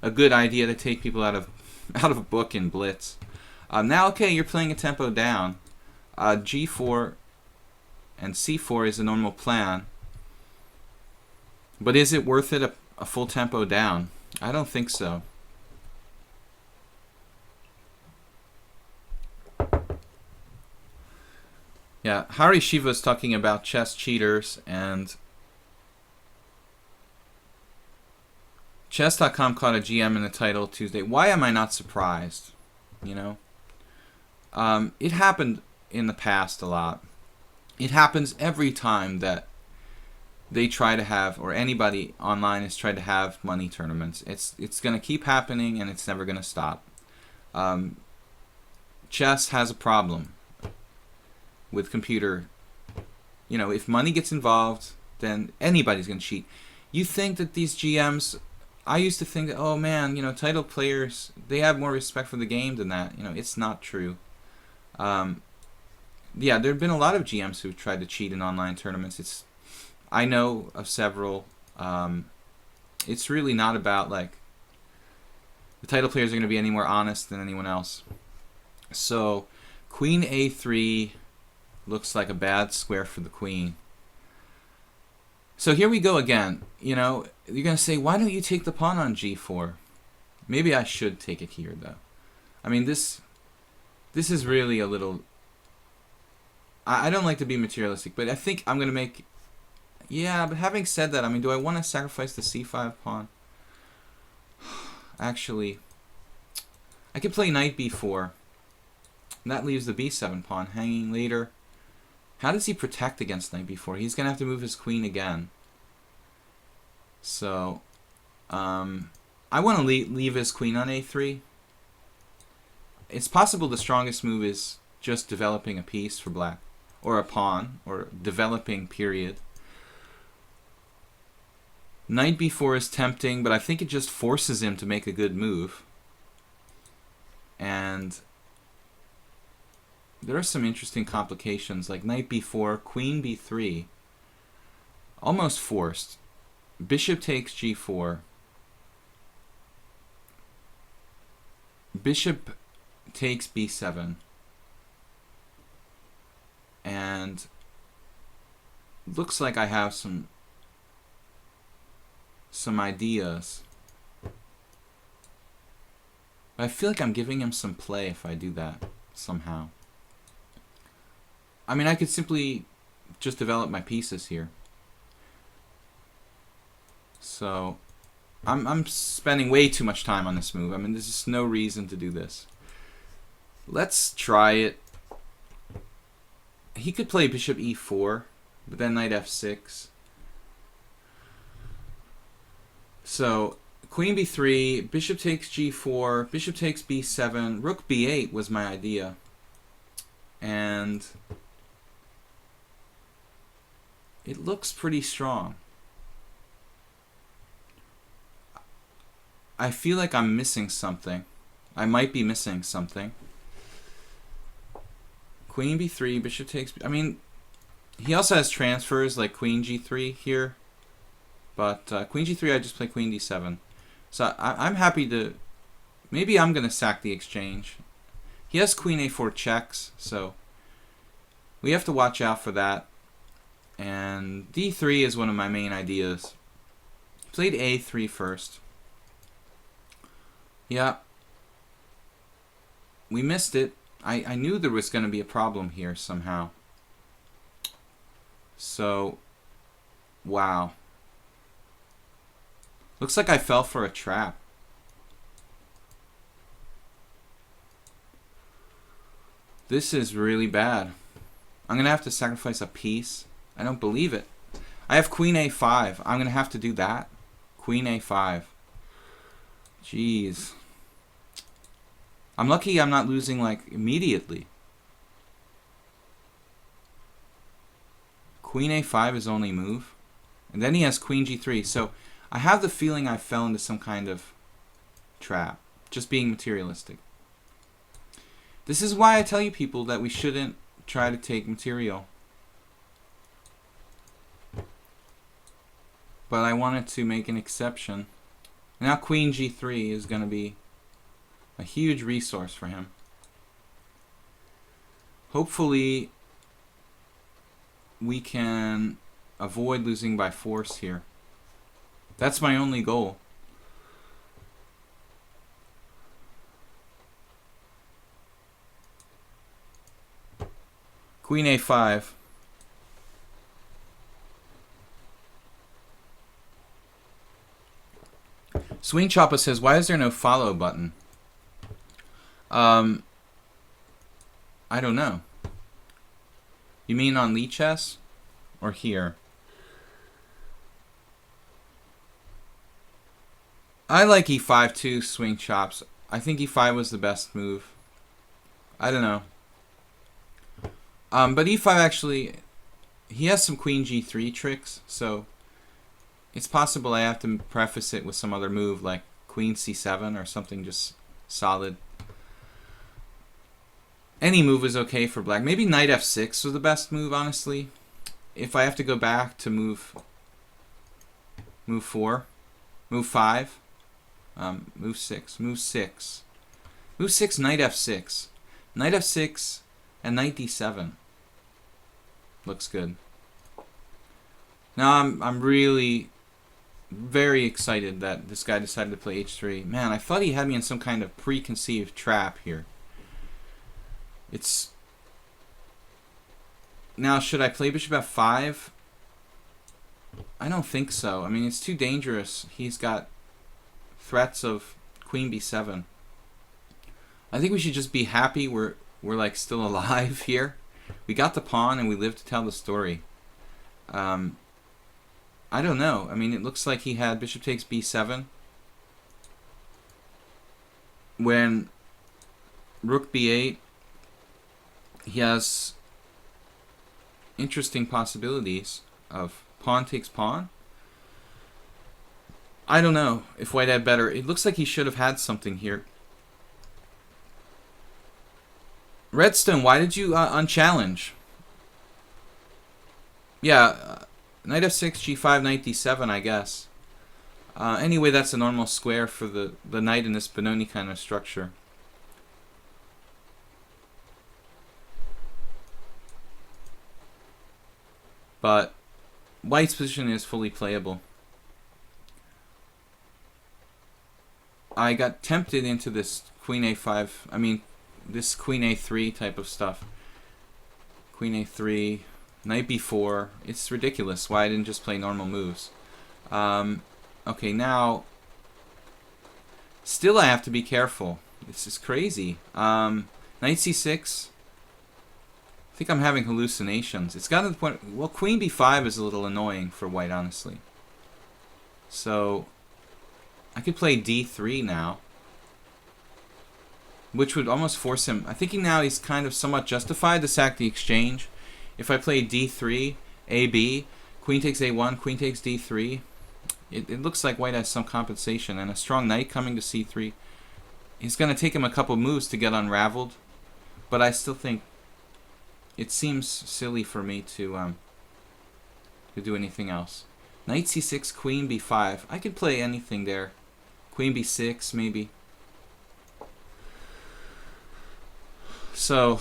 a good idea to take people out of a book in Blitz. Now, okay, you're playing a tempo down. G4 and C4 is a normal plan. But is it worth it a full tempo down? I don't think so. Yeah, Hari Shiva is talking about chess cheaters, and Chess.com caught a GM in the title Tuesday. Why am I not surprised? You know? It happened in the past a lot. It happens every time that they try to have, or anybody online has tried to have money tournaments. It's going to keep happening, and it's never going to stop. Chess has a problem with computer. You know, if money gets involved, then anybody's going to cheat. You think that these GMs... I used to think that, oh man, you know, title players, they have more respect for the game than that. You know, it's not true. Yeah, there have been a lot of GMs who've tried to cheat in online tournaments. I know of several. It's really not about, like, the title players are going to be any more honest than anyone else. So, Queen A3 looks like a bad square for the queen. So here we go again. You know, you're going to say, why don't you take the pawn on G4? Maybe I should take it here, though. I mean, this is really a little... I don't like to be materialistic, but I think I'm going to make... Yeah, but having said that, I mean, do I want to sacrifice the C5 pawn? Actually, I could play knight B4. And that leaves the B7 pawn hanging later. How does he protect against knight B4? He's going to have to move his queen again. So, I want to leave his queen on A3. It's possible the strongest move is just developing a piece for black. Or a pawn. Or developing, period. Knight B4 is tempting, but I think it just forces him to make a good move. And there are some interesting complications, like knight B4, queen B3. Almost forced. Bishop takes G4. Bishop takes B7. And looks like I have some ideas. I feel like I'm giving him some play if I do that somehow. I mean, I could simply just develop my pieces here. So, I'm spending way too much time on this move. I mean, there's just no reason to do this. Let's try it. He could play bishop E4, but then knight F6. So, queen B3, bishop takes G4, bishop takes B7, rook B8 was my idea. And it looks pretty strong. I feel like I'm missing something. I might be missing something. Queen B3, bishop takes... I mean, he also has transfers like queen G3 here. But queen G3, I just play queen D7. So I'm happy to... Maybe I'm going to sack the exchange. He has queen A4 checks, so we have to watch out for that. And D3 is one of my main ideas. Played A3 first. Yeah. We missed it. I knew there was going to be a problem here somehow. So, wow. Looks like I fell for a trap. This is really bad. I'm going to have to sacrifice a piece. I don't believe it. I have queen A5. I'm going to have to do that. Queen A5. Jeez. I'm lucky I'm not losing, like, immediately. Queen A5 is only move. And then he has queen G3. So I have the feeling I fell into some kind of trap. Just being materialistic. This is why I tell you people that we shouldn't try to take material. But I wanted to make an exception. Now queen g3 is going to be a huge resource for him. Hopefully we can avoid losing by force here. That's my only goal. Queen a5. Swing Choppa says, why is there no follow button? I don't know. You mean on Lichess? Or here? I like e5 too, Swing Chops. I think e5 was the best move. I don't know. But e5 actually, he has some queen g3 tricks, so it's possible I have to preface it with some other move like queen c7 or something just solid. Any move is okay for black. Maybe knight f6 was the best move, honestly. If I have to go back to move 4, move 5, move 6, move 6. Move 6, knight f6. Knight f6 and knight d7. Looks good. Now I'm really very excited that this guy decided to play h3. Man, I thought he had me in some kind of preconceived trap here. It's... Now, should I play bishop f5? I don't think so. I mean, it's too dangerous. He's got threats of queen b7. I think we should just be happy we're like still alive here. We got the pawn and we live to tell the story. I don't know. I mean, it looks like he had bishop takes b7. When rook b8, he has interesting possibilities of pawn takes pawn. I don't know if white had better. It looks like he should have had something here. Redstone, why did you unchallenge? Yeah, knight f6, g5, knight d7, I guess. Anyway, that's a normal square for the knight in this Benoni kind of structure. But white's position is fully playable. I got tempted into this queen a5, I mean, this queen a3 type of stuff. Queen a3, knight b4. It's ridiculous why I didn't just play normal moves. Okay, now, still I have to be careful. This is crazy. Knight c6. I think I'm having hallucinations. It's gotten to the point... Well, queen b5 is a little annoying for white, honestly. So, I could play d3 now, which would almost force him... I think now he's kind of somewhat justified to sack the exchange. If I play d3, ab, queen takes a1, queen takes d3, it looks like white has some compensation. And a strong knight coming to c3. It's going to take him a couple moves to get unraveled. But I still think it seems silly for me to do anything else. Knight c6, queen b5. I could play anything there. Queen b6, maybe. So,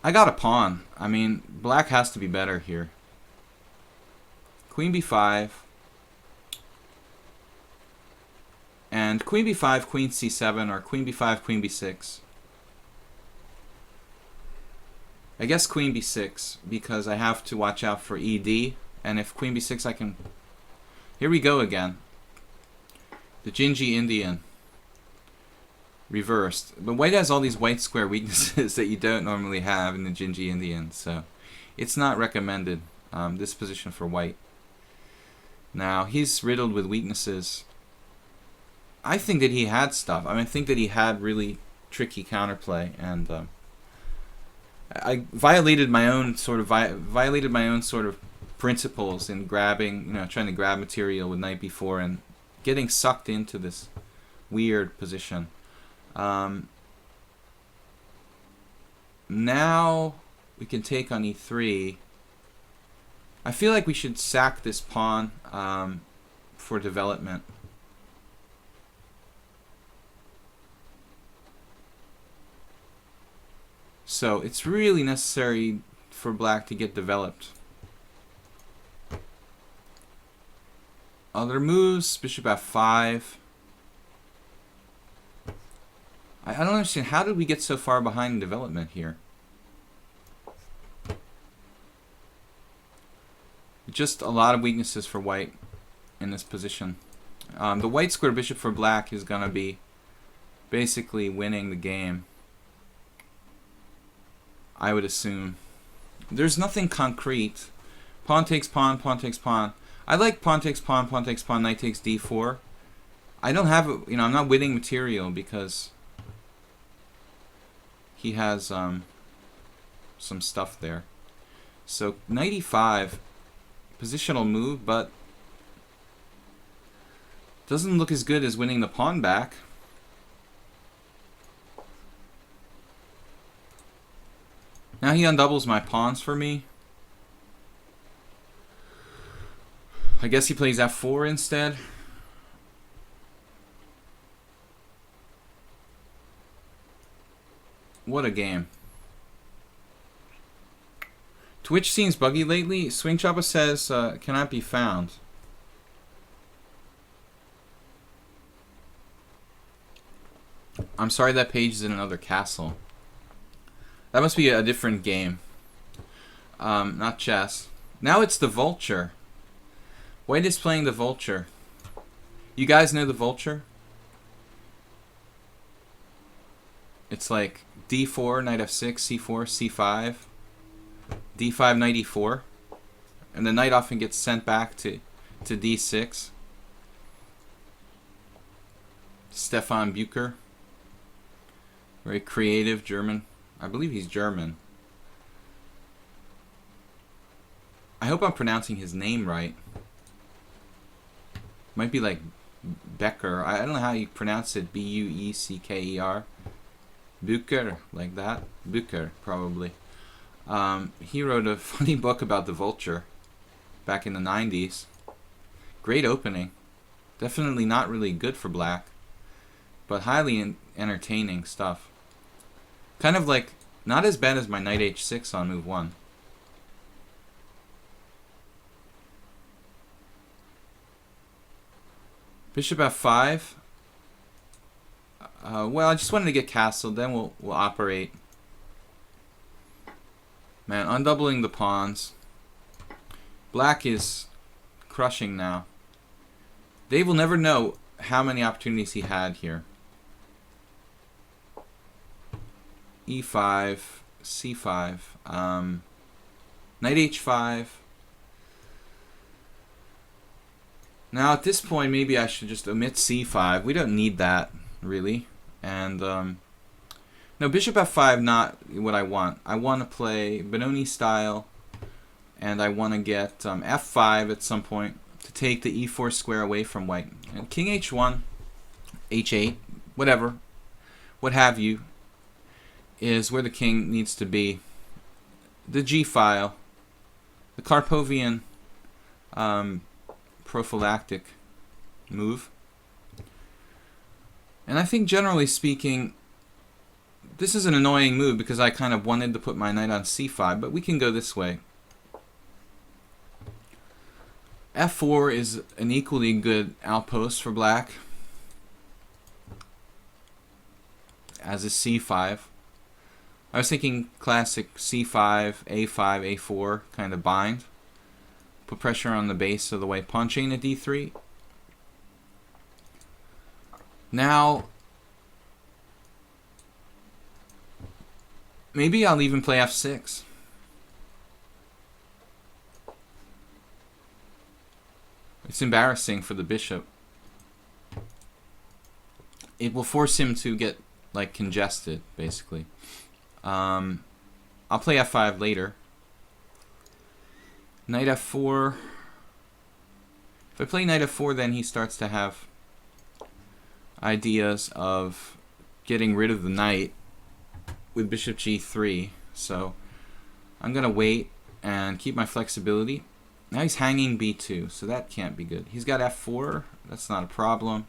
I got a pawn. I mean, black has to be better here. Queen b5. And queen b5, queen c7, or queen b5, queen b6. I guess queen b6, because I have to watch out for ed. And if queen b6, I can... Here we go again. The Gingy Indian. Reversed. But white has all these white square weaknesses that you don't normally have in the Gingy Indian. So it's not recommended, this position for white. Now, he's riddled with weaknesses. I think that he had stuff. I mean, I think that he had really tricky counterplay. And I violated my own sort of principles in grabbing, trying to grab material with knight b4 and getting sucked into this weird position. Now we can take on e3. I feel like we should sack this pawn for development. So it's really necessary for black to get developed. Other moves, bishop f5. I don't understand, how did we get so far behind in development here? Just a lot of weaknesses for white in this position. The white square bishop for black is going to be basically winning the game, I would assume. There's nothing concrete. Pawn takes pawn, pawn takes pawn. I like pawn takes pawn, pawn takes pawn, knight takes d4. I don't have, I'm not winning material because he has some stuff there. So knight e5, positional move, but doesn't look as good as winning the pawn back. Now he undoubles my pawns for me. I guess he plays f4 instead. What a game. Twitch seems buggy lately. Swing Choppa says cannot be found. I'm sorry, that page is in another castle. That must be a different game. Not chess. Now it's the vulture. White is playing the vulture. You guys know the vulture? It's like d4, knight f6, c4, c5, d5, knight e4. And the knight often gets sent back to d6. Stefan Bucher. Very creative German. I believe he's German. I hope I'm pronouncing his name right. Might be like Becker. I don't know how you pronounce it. B-U-E-C-K-E-R. Bucher, like that. Bucher, probably. He wrote a funny book about the vulture back in the 90s. Great opening. Definitely not really good for black, but highly entertaining stuff. Kind of like, not as bad as my knight h6 on move 1. Bishop f5. Well, I just wanted to get castled, then we'll operate. Man, undoubling the pawns. Black is crushing now. Dave will never know how many opportunities he had here. e5, c5, knight h5. Now at this point maybe I should just omit c5. We don't need that really. And no, bishop f5 not what I want. I want to play Benoni style, and I want to get f5 at some point to take the e4 square away from white. And king h1, h8, whatever, what have you, is where the king needs to be. The G file, the Karpovian prophylactic move. And I think generally speaking, this is an annoying move because I kind of wanted to put my knight on c5, but we can go this way. f4 is an equally good outpost for black, as is c5. I was thinking classic c5, a5, a4 kind of bind. Put pressure on the base of the white pawn chain at d3. Now, maybe I'll even play f6. It's embarrassing for the bishop. It will force him to get like congested, basically. I'll play f5 later. Knight f4. If I play knight f4, then he starts to have ideas of getting rid of the knight with bishop g3. So I'm going to wait and keep my flexibility. Now he's hanging b2, so that can't be good. He's got f4. That's not a problem.